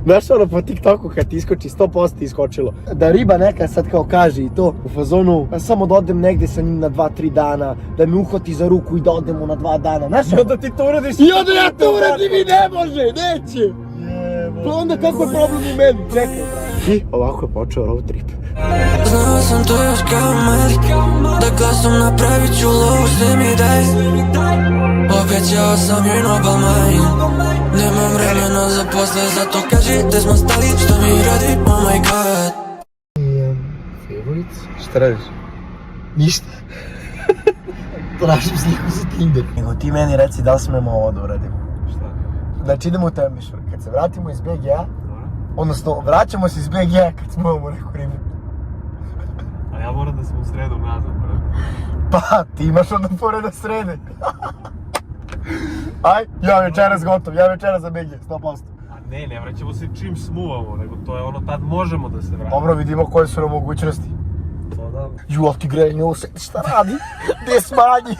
Znaš ono po TikToku kad ti iskoči 100% ti iskočilo. Da riba neka sad kao kaže i to u fazonu, samo da odem negde sa njim na 2-3 dana, da me uhvati za ruku i da odemo na 2 dana. Znaš, I onda ti to uradiš. i onda ja to uradim i ne može, neće. Pa onda kako je problem u meni, čekaj. I ovako je počeo road trip. Znao sam to još kao mali, da gasom napravit ću lovu, sve mi daj. Obećao sam joj Nobel mine, nemam vremena za posle, zato kaži gde smo stali, što mi radi, oh my god. Favorites? Šta radiš? Ništa. Tražim sliku za Tinder. Nego ti meni reci da li smemo ovo da uradimo. Šta? Znači idemo u Tembišvar, kad se vratimo iz BG-a, odnosno vraćamo se iz BG-a kad smo imamo neku ribu. A ja moram da sam u sredu nazad, brate. Pa, ti imaš onda fore na srede. Aj, ja večeras gotov, ja večeras za BG, 100%. A ne vraćamo se čim smuvamo, nego to je ono tad možemo da se vratimo. Dobro, vidimo koje su nam mogućnosti. To da. Ju, ali ti grenje osjeti šta radi? Gdje smanji?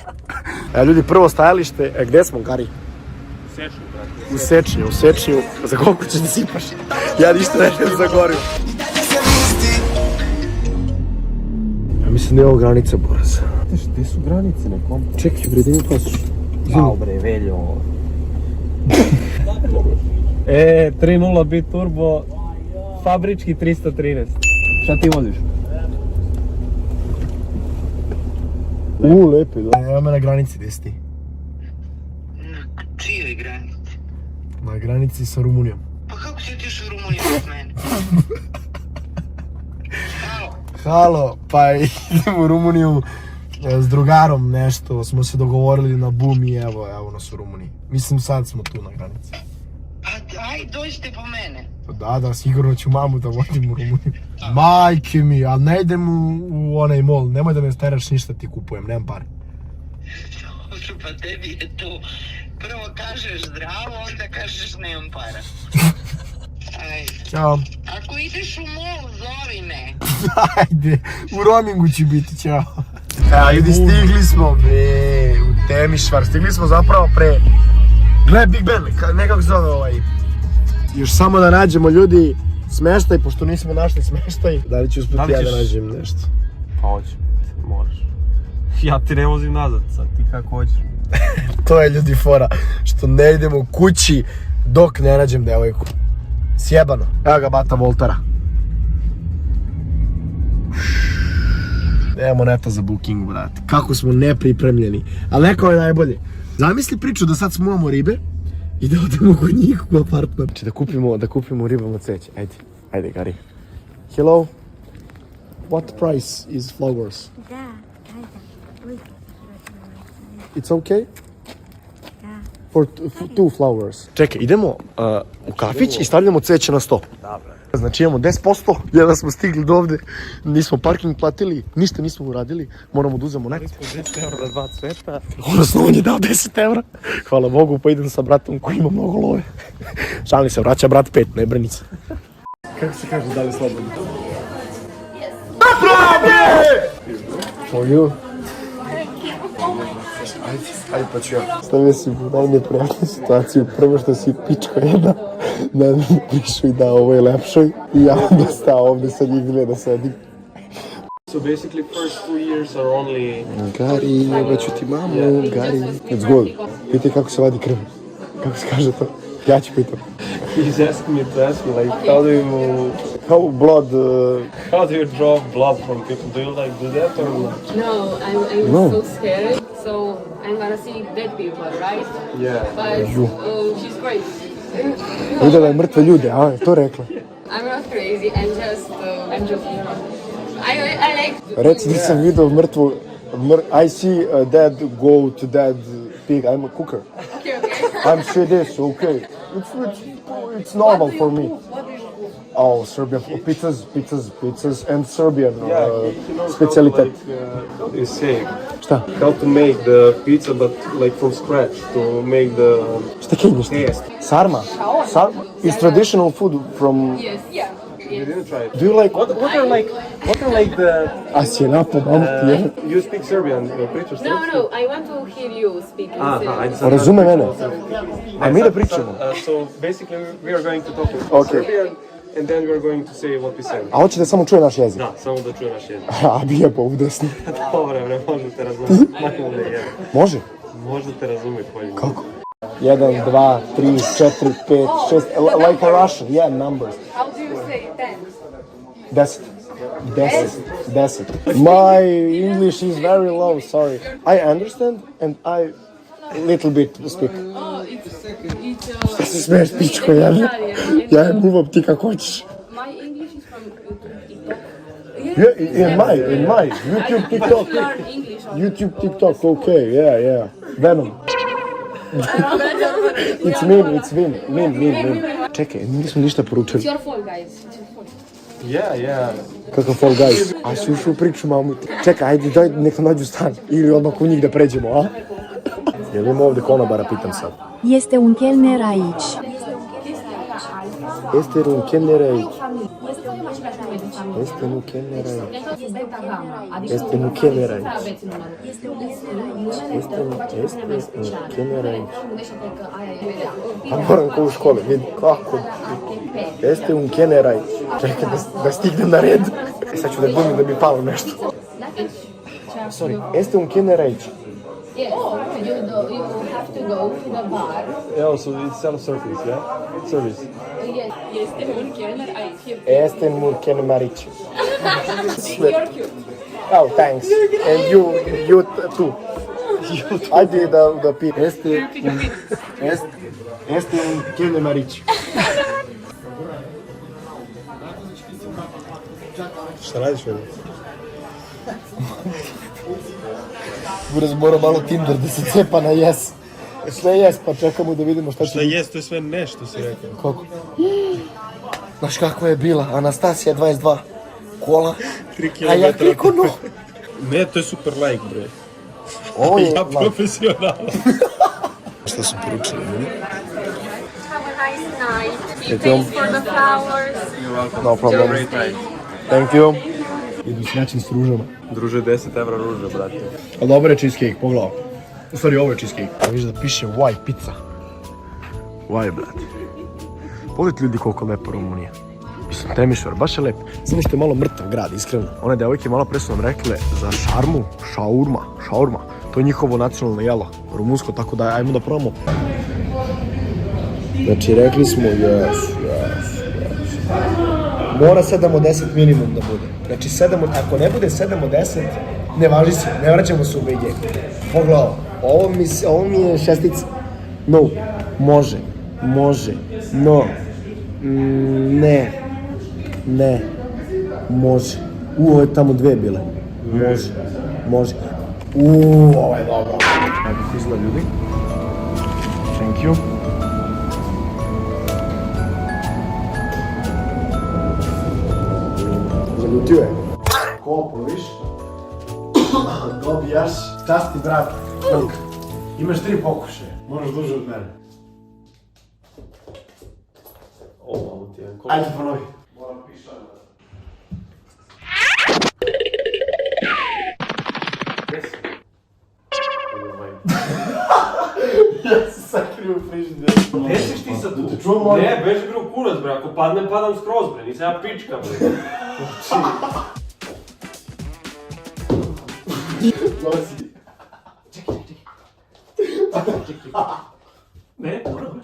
Ljudi, prvo stajalište, gdje smo, Gari? Sečnju, brate. U Sečnju. Za koliko ćeš da sipaš? Ja ništa ne za gorivo. Ja mislim da je ovo granica, Boraz. Gdje su granice nekom? Čekaj, bre, da mi pasoš. Ao bre, Veljo. 3.0 bit turbo, fabrički 313. Šta ti voziš? Lepi, da. Evo me na granici, gdje si ti? Na čijoj granici? Na granici sa Rumunijom. Pa kako si otišao u Rumuniju od mene? Halo, pa idemo u Rumuniju s drugarom nešto, smo se dogovorili na bum i evo nas u Rumuniji. Mislim sad smo tu na granici. Pa aj, dođite po mene. Da, sigurno ću mamu da vodim u Rumuniju. Majke mi, ali ne idem u onaj mall, nemoj da me steraš, ništa ti kupujem, nemam pare. Dobro, pa tebi je to. Prvo kažeš zdravo, onda kažeš nemam para. Ajde. Ćao. Ako ideš u mall, zovi me. Ajde, u roamingu će biti, ćao. Ljudi, stigli smo, bre, u Temišvar, stigli smo zapravo pre... Gle, Big Ben, nekako se zove ovaj... Još samo da nađemo, ljudi, smeštaj, pošto nismo našli smeštaj. Da li ću uspjeti ja da nađem nešto? Pa hoću, moraš. Ja ti ne vozim nazad sad, ti kako hoćeš. To je, ljudi, fora, što ne idemo kući dok ne nađem devojku. Sjebano. Evo ga bata Voltara. Evo neta za booking, brate. Kako smo nepripremljeni. Ali neko je najbolje. Zamisli priču da sad smuvamo ribe i da odemo kod njih u apartman. Znači da kupimo ribama ceće. Ajde, Gari. Hello. What price is flowers? It's okay? For 2 flowers. Čekaj, idemo u kafić i stavljamo cveće na sto. Znači imamo 10%, jedan smo stigli do ovde, nismo parking platili, ništa nismo uradili, moramo da uzemo net. Smo 10 € za 2 cveta. Odnosno on je dao 10 €. Hvala Bogu, pa idem sa bratom koji ima mnogo love. Šalim se, vraća brat 5, ne brini se. Kako se kaže, da li slobodno? For you. Ajde pa ću ja. Stavio si u najneprijatniju situaciju. Prvo što si pička jedna na pišu i da ovo je lepšoj. I ja onda stao ovde sa njih gleda sedim. So basically first 2 years are only... Gari, jebaću ti mamu, Gari. It's good. Pitaj kako se vadi krv. Kako se kaže to? Ja ću pitam. He's asking me to ask you, like, how do you draw blood from people? Do you like do that or not? No, I'm so scared. So I'm gonna see dead people, right? Yeah. But she's great. Videla je mrtve ljude, a to rekla. I'm not crazy. I'm joking. I like. Reci nisam vidio mrtvu. I see a dead goat, dead pig. I'm a cooker. Okay. I'm Swedish, okay. It's normal for me. Oh, Serbian pizzas and Serbian specialitet. How do you say? Šta? How to make the pizza, but like from scratch, to make the Šta kenješ ti? taste. Sarma? Sarma is traditional food from... Yes. Yeah. You didn't try it. Do you like... What are like the... A si je napadam ti. You speak Serbian, pričaš srpski? No, I want to hear you speak. Razume mene. A mi da pričamo. So basically we are going to talk in Okay. Serbian and then we are going to say what we say. A hoće da samo čuje naš jezik? Da, samo da čuje naš jezik. A bija pa udesno. Dobro, ne može te razumjeti. Majmune je. Može? Može te razumjeti koji. Kako? 1, 2, 3, 4, 5, 6, like a Russian, yeah, numbers. How do you say 10? 10. My English is very low, sorry. I understand and I little bit speak. Oh, it's Šta se smiješ, pičko, ja je muvam ti kako hoćeš. my English is from TikTok. Yeah, in my YouTube, TikTok. Learn English on YouTube, TikTok, okay, yeah. Venom. It's meme. Čekaj, nismo ništa poručili. It's your fault, guys. It's your fault. Yeah. Kakav Fall Guys. A si ušao u priču, mamu. Čekaj, ajde, daj neka nađu stan. Ili odmah u njih da pređemo, a? Jel ima ovdje konobara, pitam sad. Este un kelner aici. Este un kelner aici. Este un kelner aici. Este un kelner aici. Este un kelner aici. A moram ko u školi, vidi kako. Este un kelner aici. Čekaj da stignem na red. Sad ću da glumim da mi palo nešto. Sorry, este un kelner aici. Yes, you have to go to the bar. Yeah, so it's self-service, yeah? Service. Yes, este un kelner aici. Este un kelner aici. You're cute. Oh, thanks. And you too. I did the pit. Este un kelner aici. Šta radiš, Fede? Buraz mora malo Tinder da se cepa na yes. Sve yes, pa čekamo da vidimo šta će biti. Šta jest, to je sve nešto si rekao. Kako? Znaš kakva je bila? Anastasija 22. Kola. 3 A ja kilometra. kliko Ne, to je super like, bre. Ovo je... Ja profesionalno. Šta su poručili? Have a nice night. Thank you. For the flowers. No problem. Thank you. Idu srećni s ružama. Druže, 10 evra ruže, brate. A dobro je cheesecake, pogledaj. U stvari ovo je cheesecake. A viš da piše Why pizza. Why, brate. Pogledajte ljudi koliko lepa Rumunija. Mislim, Temišvar, baš je lep. Samo što je malo mrtav grad, iskreno. One devojke malo pre su nam rekle za šarmu, šaurma. To je njihovo nacionalno jelo, rumunsko, tako da ajmo da probamo. Znači, rekli smo yes. Mora 7 od 10 minimum da bude. Znači, ako ne bude 7 od 10, ne važi se, ne vraćamo se u BG. Pogledaj, ovo mi je šestica. No, može, no, ne, može. Ovo je tamo 2 bile. Može. Ovo je dobro. Kako izgleda, ljudi? Thank you. Zaljutio je. Ko ploviš, dobijaš, šta si ti, brat? Imaš 3 pokušaje, moraš duže od mene. Ajde, ponovi. Moram pišati. Ja se sakrio u frižider. Gdje ćeš ti sad tu? Ne, beži bre u kurac, bre, ako padnem, padam skroz, bre, nisam ja pička, bre. Dolazi. Čekaj. Ne, dobro, bre.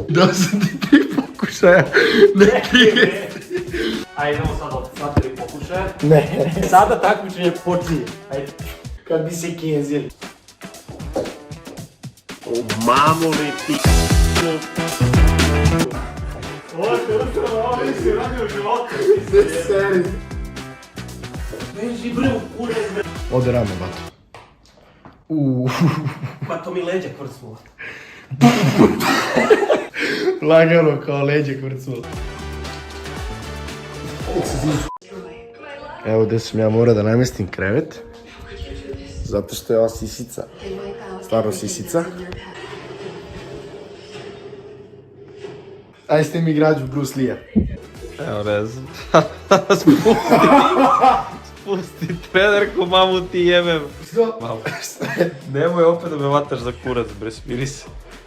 Dao sam ti 3 pokušaja, ne 30. Ajde, idemo sad 3 pokušaja. Ne. Sada takmičenje počinje. Ajde. Kad bi se kenzili. O, mamo li ti... Ovo nisi radio u životu. Ne seri. Beži bre u kurac, bre. Ode rame, bato. Ma to mi leđa kvrcnula. Lagano kao leđe kvrcula. Evo gdje sam ja morao da namjestim krevet. Zato što je ova sisica. Stvarno sisica. Aj ste mi građu Bruce Lee-a. Evo ne znam. Spusti trenerku, mamu ti jebem. Što? Mamu. Nemoj opet da me vataš za kurac, bre, smiri se.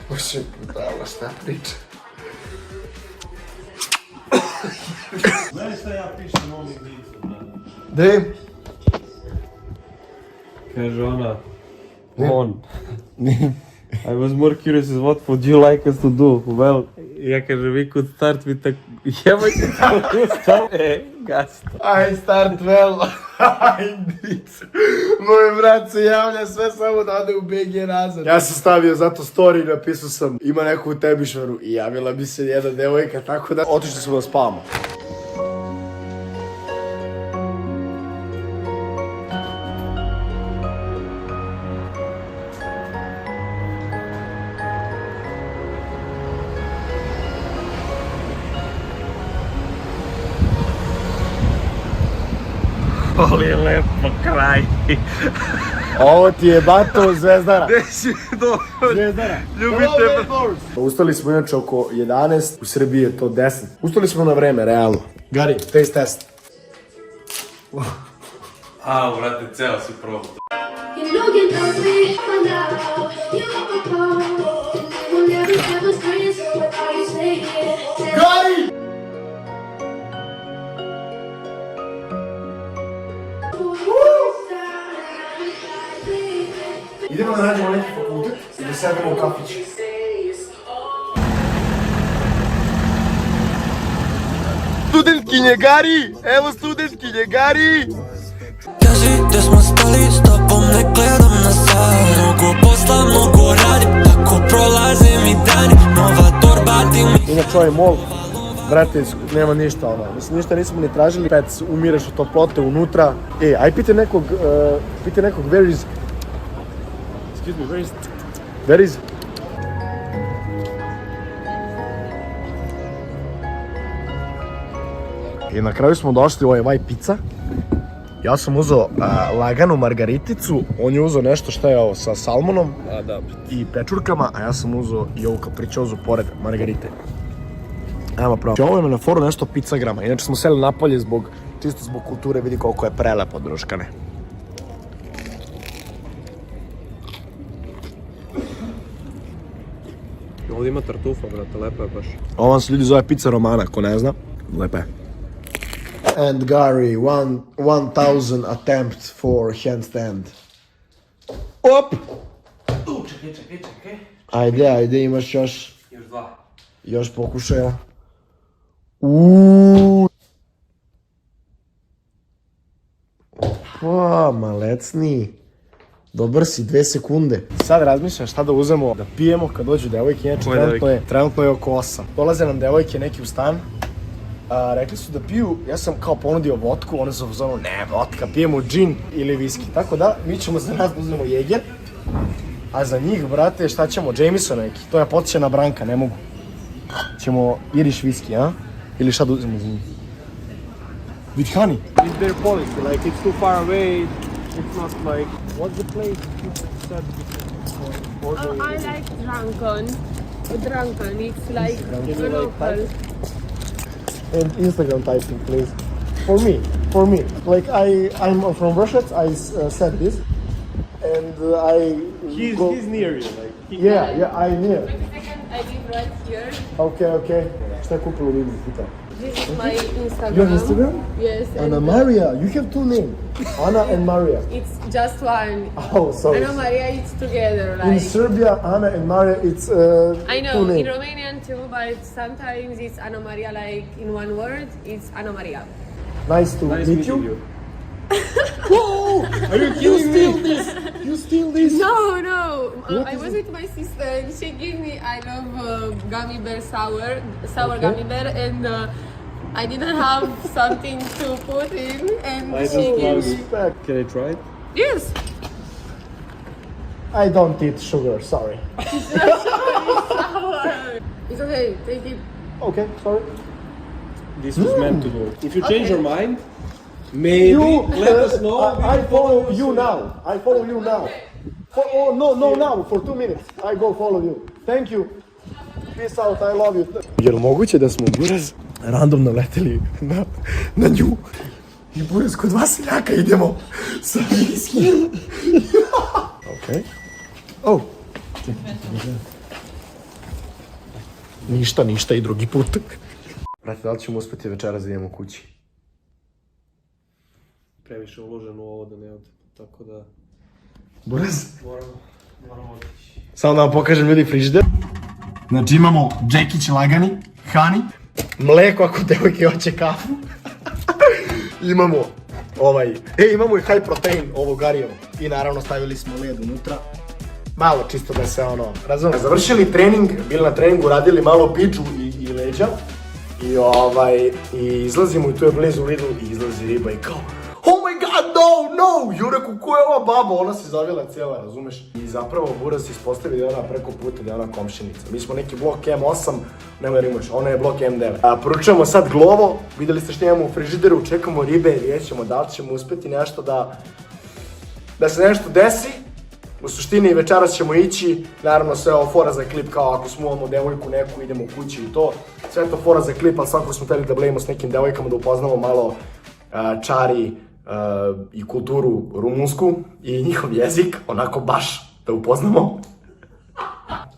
Bože, bravo, šta priča? Znaš šta ja pišem ovom igricu, brate? Dej? Kaže ona, on. I was more curious as what would you like us to do? Well, ja kažem, we could start with a... Jebaj se to, gas to. I start well. Indic. Moj brat se javlja sve samo da ode u BG nazad. Ja sam stavio zato story, napisao sam ima neku u Tebišvaru i javila bi se jedna devojka, tako da otišli smo da spavamo. Ovo je lepo kraj. Ovo ti je bato Zvezdara. Desi, dobro. Zvezdara. Ljubite me. Ustali smo inače oko 11, u Srbiji je to 10. Ustali smo na vreme, realno. Gari, taste test. A, brate, ceo si probao. You know you love me for now. You are and we will never ever friends. What are you saying? Gari! Idemo da nađemo neki fakultet i da sedemo u kafić. Studentkinje Gari! Evo studentkinje Gari! Kaži gdje smo stali, s tobom ne gledam na sat. Mnogo posla, mnogo radim, tako prolaze mi dani. Nova torba ti mi... Inače ovaj mol, brate, nema ništa ono. Mislim, ništa nismo ni tražili. Pec, umireš od toplote unutra. Aj pite nekog, where is... Excuse me, where is... I na kraju smo došli u ovaj pizza. Ja sam uzeo laganu margariticu, on je uzeo nešto šta je ovo sa salmonom i pečurkama, a ja sam uzeo i ovu kapričozu pored margarite. Ajmo pravo. Ovo je na foru nešto pizzagrama, inače smo seli napolje čisto zbog kulture, vidi koliko je prelepo, druškane. Ovdje ima tartufa, brate, lepo je baš. Ovo se ljudi zove pizza romana, ko ne zna, lepo je. And Gary, 1000 attempts for handstand. Op! Čekaj. Ajde, imaš još dva. Još pokušaja. Uuuu. Pa, malecni. Dobar si, 2 sekunde. Sad razmišljam šta da uzemo, da pijemo kad dođu devojke, inače trenutno je oko 8. Dolaze nam devojke neki u stan. Rekli su da piju, ja sam kao ponudio vodku, one su u zonu, ne vodka, pijemo džin ili viski. Tako da, mi ćemo za nas da uzmemo Jäger, a za njih, brate, šta ćemo, Jameson neki, to je podsjećena branka, ne mogu. Ćemo Irish viski, a? Ili šta da uzmemo za njih? With honey. It's their policy, like it's too far away, it's not like... What's the place you said I like drunken, it's like local. And Instagram typing, please. For me. Like I'm from Russia. I said this, and He's near you, like. Yeah, I'm near. Wait a second, I live right here. Okay. Šta je kupila u Lidlu, pita? This is my Instagram. You have Instagram? Yes. Anna Maria, you have 2 names. Anna and Maria. It's just one. Oh, sorry. Anna Maria, it's together, like. In Serbia, Anna and Maria, it's I 2 know, in names. Romanian too, but sometimes it's Anna Maria, like in one word, it's Anna Maria. Nice to meet you. Whoa! Are you kidding me? You steal this? No. I was with my sister and she gave me, I love gummy bear sour gummy bear, and I didn't have something to put in, and she gave me. Can I try it? Yes. I don't eat sugar, sorry. It's okay, take it. Okay, sorry. This was meant to do. If you change your mind, maybe let us know. I follow you now. Now. Now, for 2 minutes. I go follow you. Thank you. peace out, I love you. Jel moguće da smo buraz randomno leteli na nju i buraz kod vas seljaka idemo sa viskijem? Okej. Oh. Ništa i drugi put. Brate, da li ćemo uspeti večeras da idemo kući? Previše uloženo u ovo da ne ode, tako da Buraz? moramo otići. Samo da vam pokažem ljudi frižider. Znači imamo džekić lagani, hani, mleko ako devojke hoće kafu. Imamo imamo i high protein ovo garijevo. I naravno stavili smo led unutra. Malo čisto da se razumije. Završili trening, bili na treningu, radili malo piču i leđa. I izlazimo i tu je blizu Lidl i izlazi riba i kao oh my god, no! Ju rekao, ko je ova baba? Ona se zavila cijela, razumeš? I zapravo Buraz se ispostavi da je ona preko puta, da je ona komšinica. Mi smo neki blok M8, nemoj rimuš, ona je blok M9. Poručujemo sad Glovo, vidjeli ste što imamo u frižideru, čekamo ribe i vidjet ćemo da li ćemo uspjeti nešto da se nešto desi. U suštini večeras ćemo ići, naravno sve ovo fora za klip kao ako smuvamo devojku neku, idemo kući i to. Sve to fora za klip, ali svakako smo htjeli da blejimo s nekim devojkama, da upoznamo malo čari i kulturu rumunsku i njihov jezik, onako baš da upoznamo.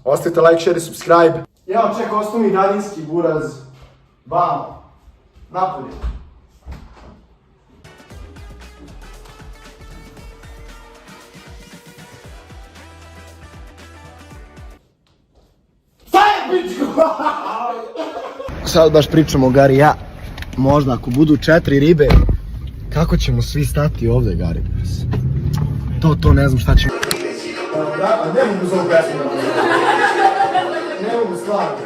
Ostavite like, share i subscribe. Evo čeka osnovni daljinski Buraz. Vamo. Napolje. Sad baš pričamo Gari ja. Možda ako budu 4 ribe, kako ćemo svi stati ovdje, Gari? To ne znam šta ćemo. Ne mogu za ovu pesmu. Ne mogu stvarno.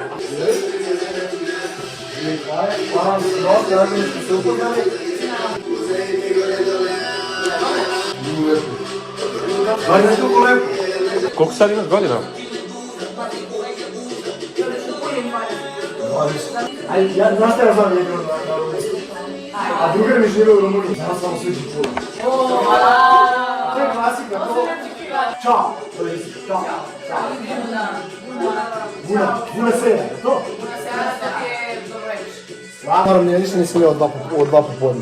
Hvala se dosta, ja sam se upoznali. Gari, ne toliko lepo. Koliko sad imaš godina? Ja znaš šta ja znam jedno na Rumunjsku. A drugar mi žive u Rumuniji. Znam samo sviđi pula. To je klasika, to... Ćao! To je isti, ćao! Buna sera, je to? Buna sera, to je dobro. Naravno, ja ništa nisam jeo od dva popodne.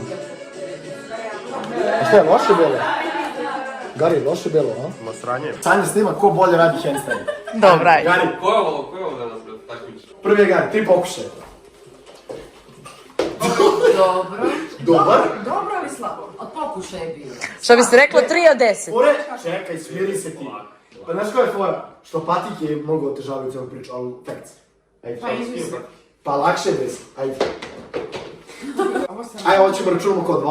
A šta je, loše belo? Gari, loše belo, a? Ma sranje. Sanja snima ko bolje radi handstand. Dobro, ajde. Gari, Ko je ovo danas takmič? prvi je Gari, 3 pokušaja. Dobro. Dobar? Dobro ali slabo. Od pokušaja je bilo. Što bi se reklo 3 od 10. Fore, čekaj, smiri se ti. Pa znaš koja je fora? Što patike mnogo otežavaju cijelu priču, ali facts. Pa izmisli. Pa lakše je bez, ajde. Ajde, ovo ćemo računamo kao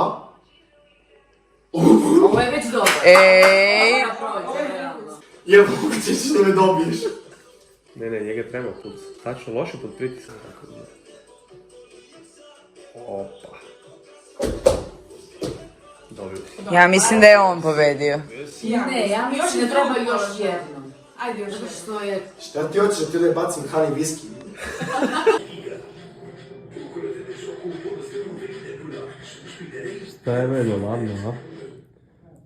2. Ovo je već dobro. Jel moguće ćeš da me dobiješ? Ne, njega treba put. Tačno loše pod pritiskom. Opa. Dobio si. Ja mislim da je on pobedio. Ne, ja mislim da treba još jednom. Ajde još što je... Šta ti hoćeš da ti da je bacim hani viski? Šta je meni ladno, a?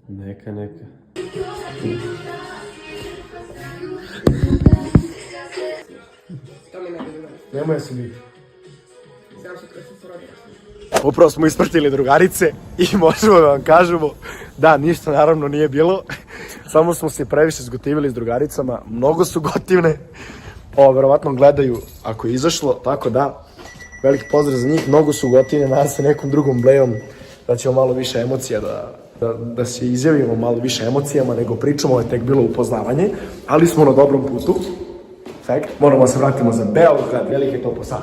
Neka. Nemoj se biti. Upravo smo ispratili drugarice i možemo da vam kažemo da ništa naravno nije bilo. Samo smo se previše zgotivili s drugaricama. Mnogo su gotivne. Ovo verovatno gledaju ako je izašlo, tako da veliki pozdrav za njih. Mnogo su gotivne, nadam se nekom drugom blejom da ćemo malo više emocija da se izjavimo malo više emocijama nego pričamo. Ovo je tek bilo upoznavanje, ali smo na dobrom putu. Moramo da se vratimo za Beograd, velike to posad.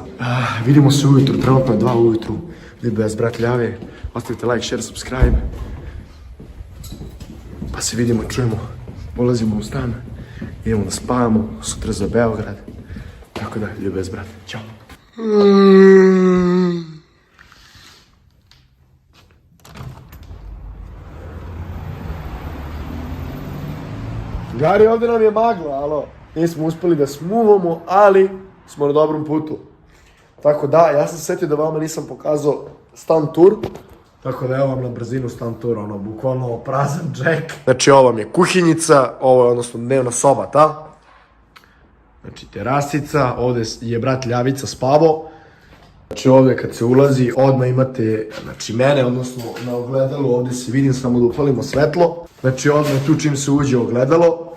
Vidimo se ujutru, trenutno je 2 ujutru. Ljubez, brat Ljave, ostavite like, share, subscribe. Pa se vidimo, čujemo, ulazimo u stan, idemo da spavamo, sutra za Beograd. Tako da, ljubez, brat, ćao. Gari, ovdje nam je magla, alo. Nismo uspjeli da smuvamo, ali smo na dobrom putu. Tako da, ja sam se sjetio da vama nisam pokazao stan tour. Tako da evo vam na brzinu stan tour, bukvalno prazan džek. Znači ovo vam je kuhinjica, ovo je odnosno dnevna soba, ta. Znači terasica, ovdje je brat Ljavica spavao. Znači ovdje kad se ulazi, odmah imate, znači mene, odnosno na ogledalu, ovdje se vidim, samo da upalimo svetlo. Znači odmah tu čim se uđe ogledalo,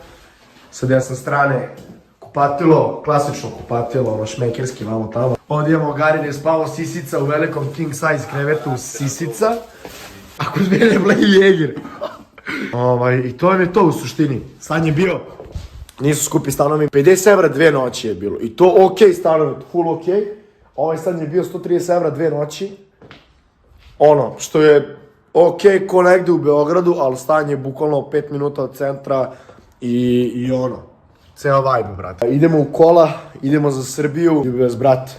sa desne strane kupatilo, klasično kupatilo, ono šmekerski, vamo tamo. Ovdje imamo Garin je spavao sisica u velikom king size krevetu sisica, a kod mene je Blej Jäger. I to je to u suštini. Stan je bio, nisu skupi stanovi, 50 evra 2 noći je bilo. I to okej stanovi, full okej. Ovaj stan je bio 130 evra 2 noći. Ono, što je okej ko negde u Beogradu, ali stan je bukvalno 5 minuta od centra i ono, ceo vibe, brate. Idemo u kola, idemo za Srbiju. Ljubi vas, brat.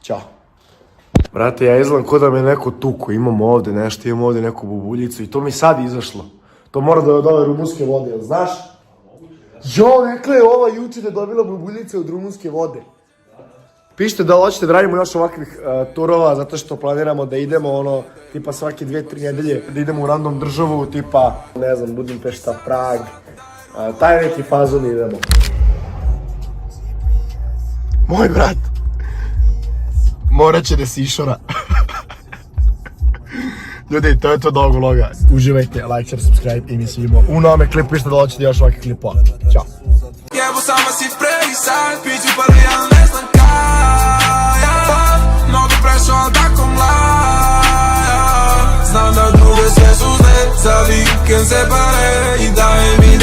Ćao. Brate, ja izgledam ko da me neko tuku, imam ovde nešto, imam ovde neku bubuljicu i to mi sad izašlo. To mora da je od ove rumunske vode, jel znaš? Jo, rekla je ova juče da je dobila bubuljice od rumunske vode. Pišite da hoćete da radimo još ovakvih turova, zato što planiramo da idemo ono, tipa svake 2-3 nedelje, da idemo u random državu, tipa, ne znam, Budimpešta, Prag, taj neki fazon idemo. Moj brat morat će da se išora. Ljudi, to je to do ovog vloga. Uživajte, like, share, subscribe i mi se vidimo u novome klipu. Pišite da hoćete još ovakvih klipova. Ćao. Jebo samo si previsaj, piću prvi, ali ne znam kaj. Mnogo prešao, ali tako mlaja. Znam da druge sve su zle, za vikend se pare. I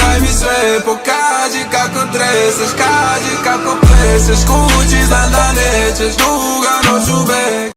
daj mi sve, pokaži kako treseš, kaži kako pleseš. Kući znam da nećeš, duga noć u bek.